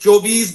24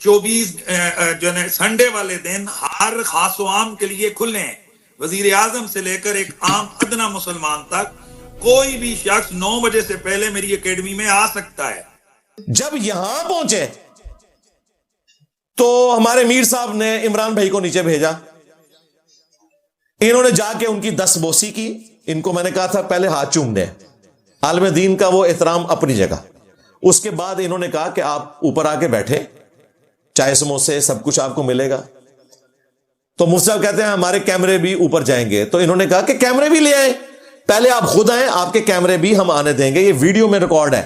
24 جو ہے سنڈے والے دن ہر خاص و عام کے لیے کھلے ہیں. وزیر اعظم سے لے کر ایک عام ادنا مسلمان تک کوئی بھی شخص 9 بجے سے پہلے میری اکیڈمی میں آ سکتا ہے. جب یہاں پہنچے تو ہمارے میر صاحب نے عمران بھائی کو نیچے بھیجا. انہوں نے جا کے ان کی دست بوسی کی. ان کو میں نے کہا تھا پہلے ہاتھ چوم دیں. عالم دین کا وہ احترام اپنی جگہ. اس کے بعد انہوں نے کہا کہ آپ اوپر آ کے بیٹھے, چائے سموسے سب کچھ آپ کو ملے گا. تو مفتی صاحب کہتے ہیں ہمارے کیمرے بھی اوپر جائیں گے. تو انہوں نے کہا کہ کیمرے بھی لے آئیں, پہلے آپ خود آئیں, آپ کے کیمرے بھی ہم آنے دیں گے, یہ ویڈیو میں ریکارڈ ہے.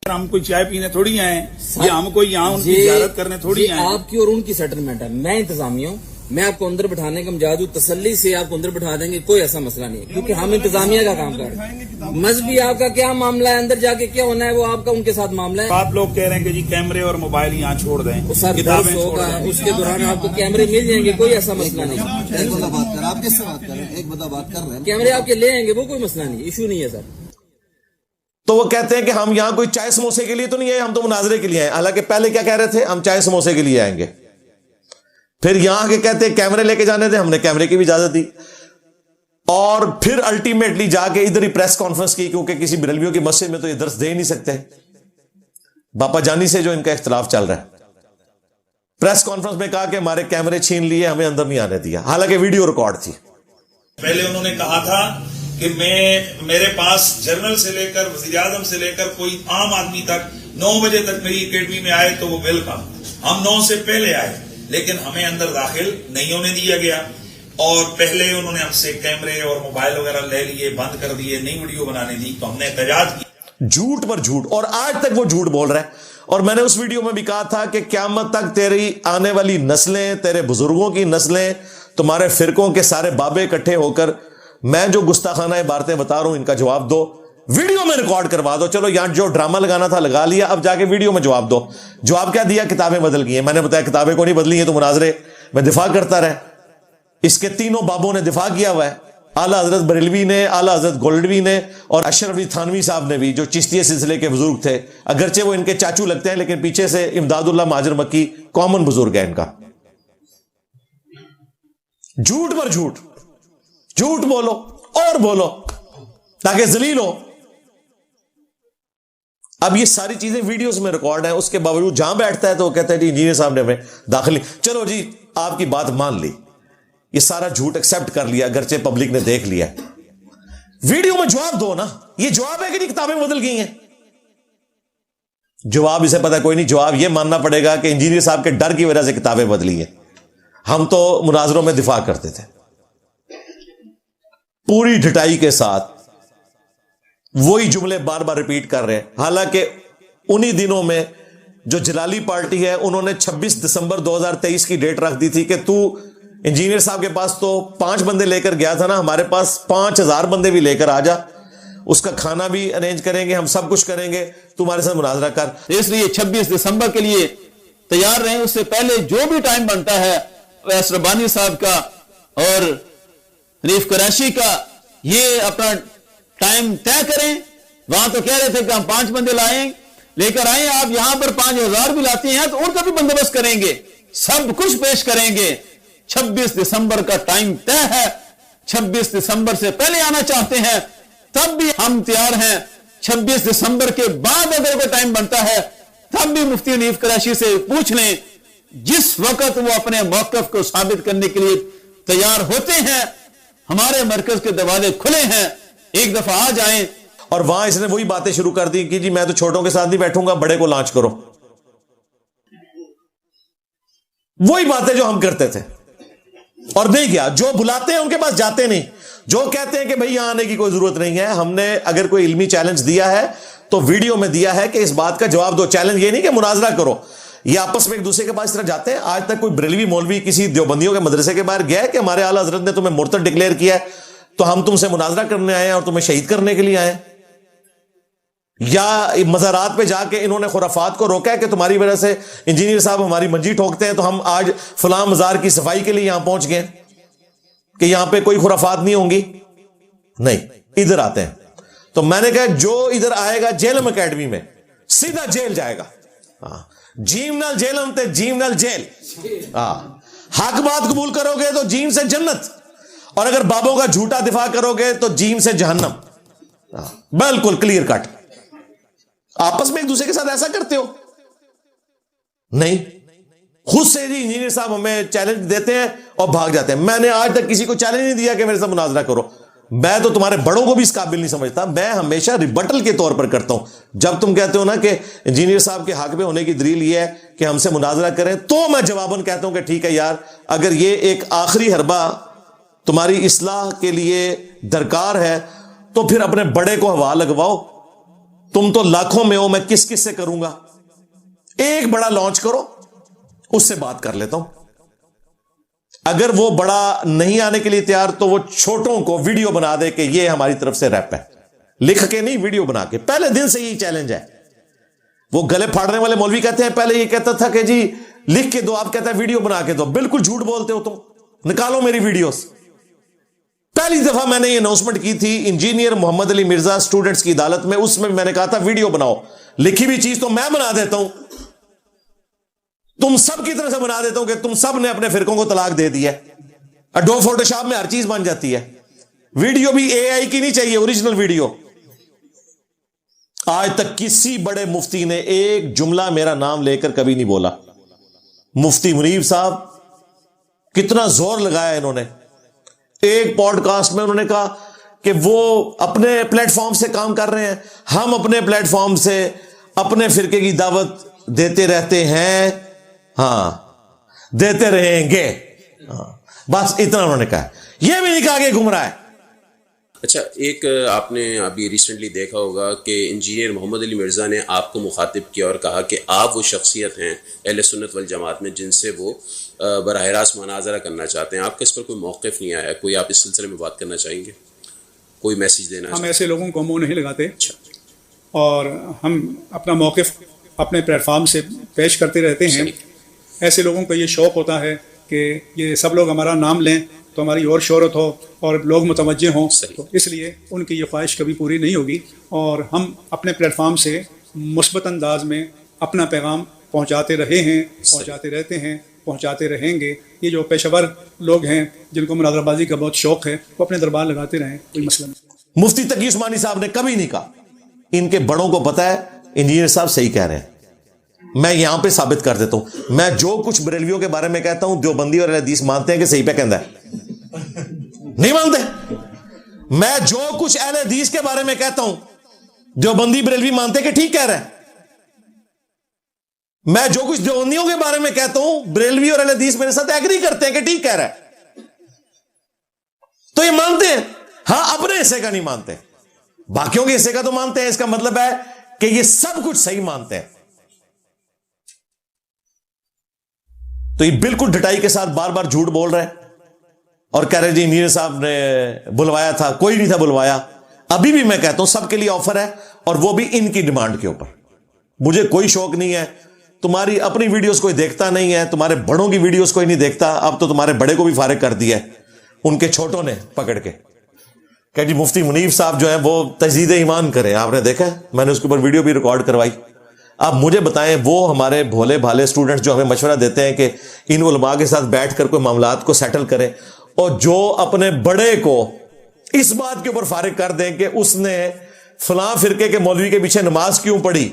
ہم کوئی چائے پینے تھوڑی آئے یا ہم کوئی یہاں ان کی زیارت کرنے تھوڑی آئے. آپ کی اور ان کی سیٹلمنٹ ہے, میں انتظامیہ ہوں, میں آپ کو اندر بٹھانے کا مجاز ہوں, تسلی سے آپ کو اندر بٹھا دیں گے, کوئی ایسا مسئلہ نہیں ہے, کیونکہ ہم انتظامیہ کا کام کر رہے ہیں. مذہبی آپ کا کیا معاملہ ہے, اندر جا کے کیا ہونا ہے وہ آپ کا ان کے ساتھ معاملہ ہے. آپ لوگ کہہ رہے ہیں کہ جی کیمرے اور موبائل یہاں چھوڑ دیں, کتابیں ہوگا, اس کے دوران آپ کو کیمرے مل جائیں گے, کوئی ایسا مسئلہ نہیں. ایک بندہ بات کر, آپ کس سے بات کر رہے ہیں؟ ایک بندہ بات کر رہے ہیں, کیمرے آپ کے لے آئیں گے, وہ کوئی مسئلہ نہیں, ایشو نہیں ہے سر. تو وہ کہتے ہیں کہ ہم یہاں کوئی چائے سموسے کے لیے تو نہیں آئے, ہم تو مناظرے کے لیے آئے. حالانکہ پہلے کیا کہہ رہے تھے, ہم چائے سموسے کے لیے آئیں گے. پھر یہاں کے کہتے ہیں کیمرے لے کے جانے تھے, ہم نے کیمرے کی بھی اجازت دی. اور پھر الٹیمیٹلی جا کے ادھر ہی پریس کانفرنس کی, کیونکہ کسی بریلویوں کی مسجد میں تو یہ درس دے ہی نہیں سکتے, باپا جانی سے جو ان کا اختلاف چل رہا ہے. پریس کانفرنس میں کہا کہ ہمارے کیمرے چھین لیے, ہمیں اندر نہیں آنے دیا, حالانکہ ویڈیو ریکارڈ تھی. پہلے انہوں نے کہا تھا کہ میرے پاس جنرل سے لے کر وزیر اعظم سے لے کر کوئی عام آدمی تک 9 بجے تک میری اکیڈمی میں آئے تو وہ ویلکم. ہم 9 سے پہلے آئے لیکن ہمیں اندر داخل نہیں ہونے دیا گیا, اور پہلے انہوں نے ہم سے کیمرے اور موبائل وغیرہ لے لیے, بند کر دیے, نئی ویڈیو بنانے دی, تو ہم نے احتجاج کیا. جھوٹ پر جھوٹ, اور آج تک وہ جھوٹ بول رہا ہے. اور میں نے اس ویڈیو میں بھی کہا تھا کہ قیامت تک تیری آنے والی نسلیں, تیرے بزرگوں کی نسلیں, تمہارے فرقوں کے سارے بابے اکٹھے ہو کر میں جو گستاخانہ عبارتیں بتا رہا ہوں ان کا جواب دو, ویڈیو میں ریکارڈ کروا دو. چلو یہاں جو ڈرامہ لگانا تھا لگا لیا, اب جا کے ویڈیو میں جواب دو. جواب کیا دیا, کتابیں بدل گئی ہیں. میں نے بتایا کتابیں کو نہیں بدلی ہیں, تو مناظرے میں دفاع کرتا رہے. اس کے تینوں بابوں نے دفاع کیا ہوا ہے, اعلیٰ حضرت بریلوی نے, اعلیٰ حضرت گولڈوی نے, اور اشرف علی تھانوی صاحب نے بھی, جو چشتیہ سلسلے کے بزرگ تھے. اگرچہ وہ ان کے چاچو لگتے ہیں, لیکن پیچھے سے امداد اللہ مہاجر مکی کامن بزرگ ہے ان کا. جھوٹ پر جھوٹ, جھوٹ بولو اور بولو تاکہ ذلیل ہو. اب یہ ساری چیزیں ویڈیوز میں ریکارڈ ہیں, اس کے باوجود جہاں بیٹھتا ہے تو وہ کہتا ہے جی انجینئر صاحب نے ہمیں داخل. چلو جی آپ کی بات مان لی, یہ سارا جھوٹ ایکسپٹ کر لیا, اگرچہ پبلک نے دیکھ لیا. ویڈیو میں جواب دو نا. یہ جواب ہے کہ نہیں کتابیں بدل گئی ہیں؟ جواب اسے پتا کوئی نہیں. جواب یہ ماننا پڑے گا کہ انجینئر صاحب کے ڈر کی وجہ سے کتابیں بدلی ہیں. ہم تو مناظروں میں دفاع کرتے تھے پوری ڈٹائی کے ساتھ, وہی جملے بار بار ریپیٹ کر رہے ہیں. حالانکہ انہی دنوں میں جو جلالی پارٹی ہے انہوں نے 26 دسمبر 2023 کی ڈیٹ رکھ دی تھی کہ تو انجینئر صاحب کے پاس تو 5 بندے لے کر گیا تھا نا, ہمارے پاس 5000 بندے بھی لے کر آ جا, اس کا کھانا بھی ارینج کریں گے, ہم سب کچھ کریں گے, تمہارے ساتھ مناظرہ کر. اس لیے 26 دسمبر کے لیے تیار رہیں. اس سے پہلے جو بھی ٹائم بنتا ہے ویس ربانی صاحب کا اور حنیف قریشی کا, یہ اپنا ٹائم طے کریں. وہاں تو کہہ رہے تھے کہ ہم 5 بندے لائیں, لے کر آئیں. آپ یہاں پر 5000 بھی لاتے ہیں تو ان کا بھی بندوبست کریں گے, سب کچھ پیش کریں گے. 26 دسمبر کا ٹائم طے ہے. 26 دسمبر سے پہلے آنا چاہتے ہیں تب بھی ہم تیار ہیں. 26 دسمبر کے بعد اگر کوئی ٹائم بنتا ہے تب بھی مفتی حنیف قریشی سے پوچھ لیں. جس وقت وہ اپنے موقف کو ثابت کرنے کے لیے تیار ہوتے ہیں, ہمارے مرکز کے دروازے کھلے ہیں, ایک دفعہ آ جائیں. اور وہاں اس نے وہی باتیں شروع کر دی کہ جی میں تو چھوٹوں کے ساتھ نہیں بیٹھوں گا, بڑے کو لانچ کرو. وہی باتیں جو ہم کرتے تھے, اور نہیں کیا. جو بلاتے ہیں ان کے پاس جاتے نہیں, جو کہتے ہیں کہ بھئی یہاں آنے کی کوئی ضرورت نہیں ہے. ہم نے اگر کوئی علمی چیلنج دیا ہے تو ویڈیو میں دیا ہے کہ اس بات کا جواب دو. چیلنج یہ نہیں کہ مناظرہ کرو, یہ آپس میں ایک دوسرے کے پاس اس طرح جاتے ہیں. آج تک کوئی بریلوی مولوی کسی دیوبندیوں کے مدرسے کے باہر گیا ہے کہ ہمارے اعلیٰ حضرت نے تمہیں مرتد ڈکلیئر کیا ہے تو ہم تم سے مناظرہ کرنے آئے ہیں اور تمہیں شہید کرنے کے لیے آئے ہیں؟ یا مزارات پہ جا کے انہوں نے خرافات کو روکا ہے کہ تمہاری وجہ سے انجینئر صاحب ہماری منجی ٹھوکتے ہیں تو ہم آج فلاں مزار کی صفائی کے لیے یہاں پہنچ گئے کہ یہاں پہ کوئی خرافات نہیں ہوں گی؟ نہیں, ادھر آتے ہیں. تو میں نے کہا جو ادھر آئے گا جیلم اکیڈمی میں سیدھا جیل جائے گا. جیم نال جیلم تے جیم نال جیل. حق بات قبول کرو گے تو جیم سے جنت, اور اگر بابوں کا جھوٹا دفاع کرو گے تو جیم سے جہنم. بالکل کلیئر کٹ. آپس میں ایک دوسرے کے ساتھ ایسا کرتے ہو نہیں, خود سے جی انجینئر صاحب ہمیں چیلنج دیتے ہیں اور بھاگ جاتے ہیں. میں نے آج تک کسی کو چیلنج نہیں دیا کہ میرے ساتھ مناظرہ کرو. میں تو تمہارے بڑوں کو بھی اس قابل نہیں سمجھتا. میں ہمیشہ ریبٹل کے طور پر کرتا ہوں. جب تم کہتے ہو نا کہ انجینئر صاحب کے حق میں ہونے کی دلیل یہ ہے کہ ہم سے مناظرہ کریں, تو میں جواباً کہتا ہوں کہ ٹھیک ہے یار, اگر یہ ایک آخری حربہ تمہاری اصلاح کے لیے درکار ہے تو پھر اپنے بڑے کو ہوا لگواؤ. تم تو لاکھوں میں ہو, میں کس کس سے کروں گا. ایک بڑا لانچ کرو, اس سے بات کر لیتا ہوں. اگر وہ بڑا نہیں آنے کے لیے تیار تو وہ چھوٹوں کو ویڈیو بنا دے کہ یہ ہماری طرف سے ریپ ہے, لکھ کے نہیں, ویڈیو بنا کے. پہلے دن سے یہی چیلنج ہے. وہ گلے پھاڑنے والے مولوی کہتے ہیں پہلے یہ کہتا تھا کہ جی لکھ کے دو, آپ کہتا ہے ویڈیو بنا کے دو. بالکل جھوٹ بولتے ہو تم, نکالو میری ویڈیوز. پہلی دفعہ میں نے یہ اناؤنسمنٹ کی تھی انجینئر محمد علی مرزا اسٹوڈنٹس کی عدالت میں, اس میں نے کہا تھا ویڈیو بناؤ. لکھی ہوئی چیز تو میں بنا دیتا ہوں, تم سب کی طرف سے بنا دیتا ہوں کہ تم سب نے اپنے فرقوں کو طلاق دے دی ہے. اڈوب فوٹو شاپ میں ہر چیز بن جاتی ہے. ویڈیو بھی اے آئی کی نہیں چاہیے, اوریجنل ویڈیو. آج تک کسی بڑے مفتی نے ایک جملہ میرا نام لے کر کبھی نہیں بولا. مفتی منیب صاحب کتنا زور لگایا انہوں نے. ایک پوڈ کاسٹ میں انہوں نے کہا کہ وہ اپنے پلیٹ فارم سے کام کر رہے ہیں, ہم اپنے پلیٹ فارم سے اپنے فرقے کی دعوت دیتے رہتے ہیں, ہاں دیتے رہیں گے. بس اتنا انہوں نے کہا. یہ بھی نہیں کہا کہ گمراہ ہے. اچھا, ایک آپ نے ابھی ریسنٹلی دیکھا ہوگا کہ انجینئر محمد علی مرزا نے آپ کو مخاطب کیا اور کہا کہ آپ وہ شخصیت ہیں اہل سنت والجماعت میں جن سے وہ براہ راست مناظرہ کرنا چاہتے ہیں. آپ کا اس پر کوئی موقف نہیں آیا, کوئی آپ اس سلسلے میں بات کرنا چاہیں گے, کوئی میسج دینا چاہیں؟ ہم ایسے لوگوں کو منہ نہیں لگاتے, اور ہم اپنا موقف اپنے پلیٹ فارم سے پیش کرتے رہتے ہیں. ایسے لوگوں کو یہ شوق ہوتا ہے کہ یہ سب لوگ ہمارا نام لیں تو ہماری اور شہرت ہو اور لوگ متوجہ ہوں, تو اس لیے ان کی یہ خواہش کبھی پوری نہیں ہوگی. اور ہم اپنے پلیٹ فارم سے مثبت انداز میں اپنا پیغام پہنچاتے رہے ہیں, پہنچاتے رہتے ہیں, پہنچاتے رہیں گے. یہ جو پیشہ ور لوگ ہیں جن کو مناظرہ بازی کا بہت شوق ہے, وہ اپنے دربار لگاتے رہیں, کوئی مسئلہ نہیں. مفتی تقی عثمانی صاحب نے کبھی نہیں کہا, ان کے بڑوں کو پتا ہے انجینئر صاحب صحیح کہہ رہے ہیں. میں یہاں پہ ثابت کر دیتا ہوں, میں جو کچھ بریلویوں کے بارے میں کہتا ہوں دیوبندی اور اہل حدیث مانتے ہیں کہ صحیح پہ کہندا ہے, نہیں مانتے. میں جو کچھ اہل حدیث کے بارے میں کہتا ہوں دیوبندی بریلوی مانتے ہیں کہ ٹھیک کہہ رہا ہے. میں جو کچھ دیوبندیوں کے بارے میں کہتا ہوں بریلوی اور اہل حدیث میرے ساتھ ایگری کرتے ہیں کہ ٹھیک کہہ رہا ہے, تو یہ مانتے ہیں. ہاں اپنے حصے کا نہیں مانتے, باقیوں کے حصے کا تو مانتے ہیں. اس کا مطلب ہے کہ یہ سب کچھ صحیح مانتے ہیں. تو یہ بالکل ڈٹائی کے ساتھ بار بار جھوٹ بول رہے ہیں اور کہہ رہے جی انجینئر صاحب نے بلوایا تھا. کوئی نہیں تھا بلوایا. ابھی بھی میں کہتا ہوں سب کے لیے آفر ہے, اور وہ بھی ان کی ڈیمانڈ کے اوپر. مجھے کوئی شوق نہیں ہے, تمہاری اپنی ویڈیوز کوئی دیکھتا نہیں ہے, تمہارے بڑوں کی ویڈیوز کوئی نہیں دیکھتا. اب تو تمہارے بڑے کو بھی فارغ کر دیا ہے ان کے چھوٹوں نے پکڑ کے کہ جی مفتی منیب صاحب جو ہیں وہ تجدید ایمان کریں. آپ نے دیکھا ہے, میں نے اس کے اوپر ویڈیو بھی ریکارڈ کروائی. آپ مجھے بتائیں, وہ ہمارے بھولے بھالے اسٹوڈنٹس جو ہمیں مشورہ دیتے ہیں کہ ان علماء کے ساتھ بیٹھ کر کوئی معاملات کو سیٹل کریں, اور جو اپنے بڑے کو اس بات کے اوپر فارغ کر دیں کہ اس نے فلاں فرقے کے مولوی کے پیچھے نماز کیوں پڑھی,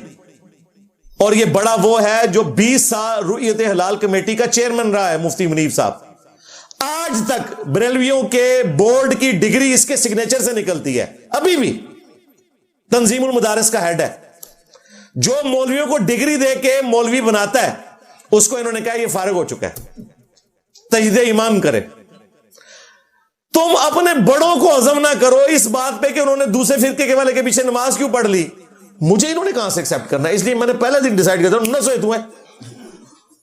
اور یہ بڑا وہ ہے جو 20 سال رؤیت حلال کمیٹی کا چیئرمین رہا ہے مفتی منیب صاحب. آج تک بریلویوں کے بورڈ کی ڈگری اس کے سگنیچر سے نکلتی ہے. ابھی بھی تنظیم المدارس کا ہیڈ ہے. جو مولویوں کو ڈگری دے کے مولوی بناتا ہے اس کو انہوں نے کہا یہ فارغ ہو چکا ہے, تجدید ایمان کرے. تم اپنے بڑوں کو عزم نہ کرو اس بات پہ کہ انہوں نے دوسرے فرقے کے والے کے پیچھے نماز کیوں پڑھ لی. مجھے انہوں نے کہاں سے ایکسپٹ کرنا ہے, اس لیے میں نے پہلے دن ڈیسائیڈ کیا تھا نہ سوئے تو ہے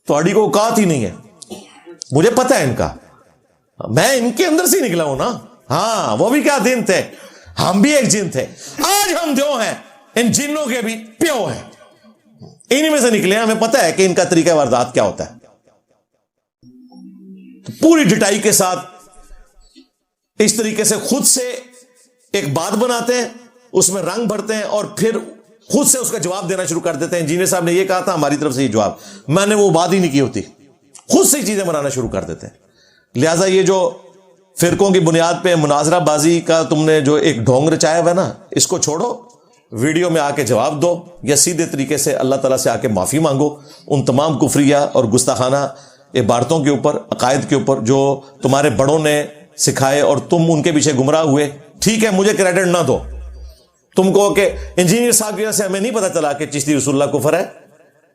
تھوڑی کو اوقات ہی نہیں ہے. مجھے پتا ہے ان کا, میں ان کے اندر سے نکلا ہوں نا. ہاں وہ بھی کیا دن تھے, ہم بھی ایک جن تھے. آج ہم دیو ہیں, ان جنوں کے بھی پیو ہیں, انہی میں سے نکلے ہیں. ہمیں پتا ہے کہ ان کا طریقہ واردات کیا ہوتا ہے. پوری ڈٹائی کے ساتھ اس طریقے سے خود سے ایک بات بناتے ہیں, اس میں رنگ بھرتے ہیں, اور پھر خود سے اس کا جواب دینا شروع کر دیتے ہیں. انجینئر صاحب نے یہ کہا تھا, ہماری طرف سے یہ جواب, میں نے وہ بات ہی نہیں کی ہوتی, خود سے چیزیں بنانا شروع کر دیتے ہیں. لہٰذا یہ جو فرقوں کی بنیاد پہ مناظرہ بازی کا تم نے جو ایک ڈھونگ رچایا ہوا ہے نا, اس کو چھوڑو, ویڈیو میں آ کے جواب دو, یا سیدھے طریقے سے اللہ تعالیٰ سے آ کے معافی مانگو ان تمام کفریہ اور گستاخانہ عبارتوں کے اوپر, عقائد کے اوپر جو تمہارے بڑوں نے سکھائے اور تم ان کے پیچھے گمراہ ہوئے. ٹھیک ہے, مجھے کریڈٹ نہ دو, تم کو کہ انجینئر صاحب کی وجہ سے ہمیں نہیں پتا چلا کہ چشتی رسول اللہ کفر ہے,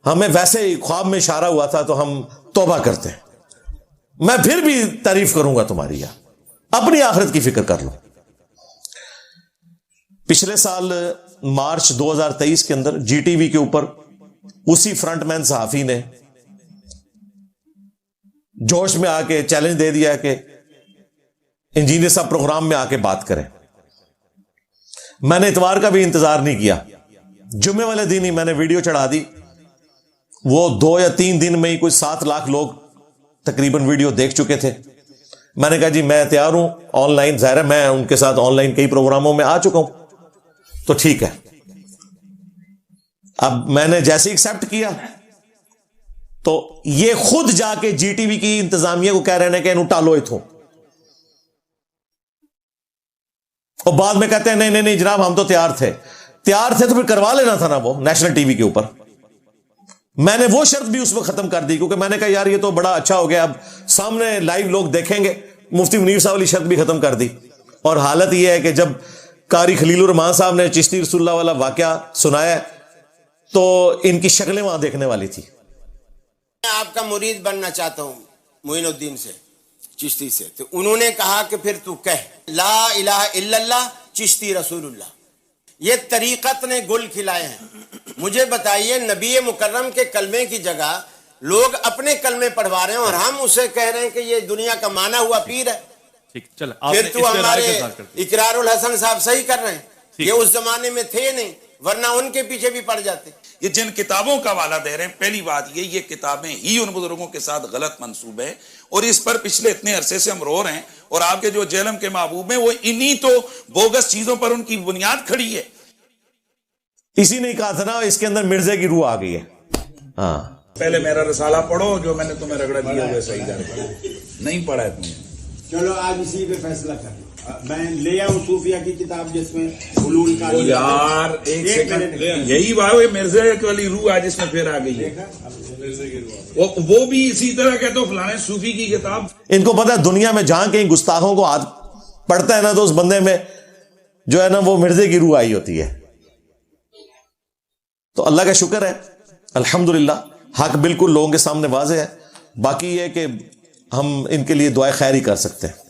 ہمیں ویسے ہی خواب میں اشارہ ہوا تھا تو ہم توبہ کرتے ہیں. میں پھر بھی تعریف کروں گا تمہاری, اپنی آخرت کی فکر کر لو. پچھلے سال مارچ 2023 کے اندر جی ٹی وی کے اوپر اسی فرنٹ مین صحافی نے جوش میں آ کے چیلنج دے دیا کہ انجینئر صاحب پروگرام میں آ کے بات کریں. میں نے اتوار کا بھی انتظار نہیں کیا, جمعے والے دن ہی میں نے ویڈیو چڑھا دی. وہ 2 یا 3 دن میں ہی کوئی 7 لاکھ لوگ تقریباً ویڈیو دیکھ چکے تھے. میں نے کہا جی میں تیار ہوں آن لائن, ظاہر ہے میں ان کے ساتھ آن لائن کئی پروگراموں میں آ چکا ہوں, تو ٹھیک ہے. اب میں نے جیسے ایکسپٹ کیا تو یہ خود جا کے جی ٹی وی کی انتظامیہ کو کہہ رہے ہیں کہ انہوں ٹالو اتھوں, اور بعد میں کہتے ہیں نہیں نہیں جناب ہم تو تیار تھے تو پھر کروا لینا تھا نا وہ نیشنل ٹی وی کے اوپر. میں نے وہ شرط بھی اس وقت ختم کر دی کیونکہ میں نے کہا یار یہ تو بڑا اچھا ہو گیا, اب سامنے لائیو لوگ دیکھیں گے. مفتی منیر صاحب والی شرط بھی ختم کر دی, اور حالت یہ ہے کہ جب قاری خلیل الرحمان صاحب نے چشتی رسول اللہ والا واقعہ سنایا تو ان کی شکلیں وہاں دیکھنے والی تھی. میں آپ کا مرید بننا چاہتا ہوں معین الدین سے, چشتی سے. تو انہوں نے کہا کہ پھر تو کہہ لا الہ الا اللہ چشتی رسول اللہ. یہ طریقت نے گل کھلائے ہیں. مجھے بتائیے نبی مکرم کے کلمے کی جگہ لوگ اپنے کلمے پڑھوا رہے ہیں اور ہم اسے کہہ رہے ہیں کہ یہ دنیا کا مانا ہوا پیر ہے. پھر تو ہمارے اقرار الحسن صاحب صحیح کر رہے ہیں, یہ اس زمانے میں تھے نہیں ورنہ ان کے پیچھے بھی پڑ جاتے. یہ جن کتابوں کا حوالہ دے رہے ہیں, پہلی بات یہ کتابیں ہی ان بزرگوں کے ساتھ غلط منسوب ہے, اور اس پر پچھلے اتنے عرصے سے ہم رو رہے ہیں. اور آپ کے جو جہلم کے محبوب ہیں وہ انہی تو بوگس چیزوں پر ان کی بنیاد کھڑی ہے. اسی نے کہا تھا نا اس کے اندر مرزے کی روح آ گئی ہے. ہاں پہلے میرا رسالہ پڑھو جو میں نے تمہیں رگڑا دیا ہوئے صحیح کر نہیں پڑھا ہے تم نے. چلو آج اسی پہ فیصلہ کر. میں لے آؤں صوفیہ کی کتاب جس میں حلول کا یار ایک سیکنڈ, یہی بات ہے مرزا والی روح آج اس میں پھر آ گئی ہے. وہ بھی اسی طرح کہتے ہو فلانے صوفی کی کتاب. ان کو پتا ہے دنیا میں جہاں کہیں گستاخوں کو ہاتھ پڑتا ہے نا تو اس بندے میں جو ہے نا وہ مرزے کی روح آئی ہوتی ہے. تو اللہ کا شکر ہے الحمدللہ حق بالکل لوگوں کے سامنے واضح ہے. باقی یہ کہ ہم ان کے لیے دعائے خیر ہی کر سکتے ہیں.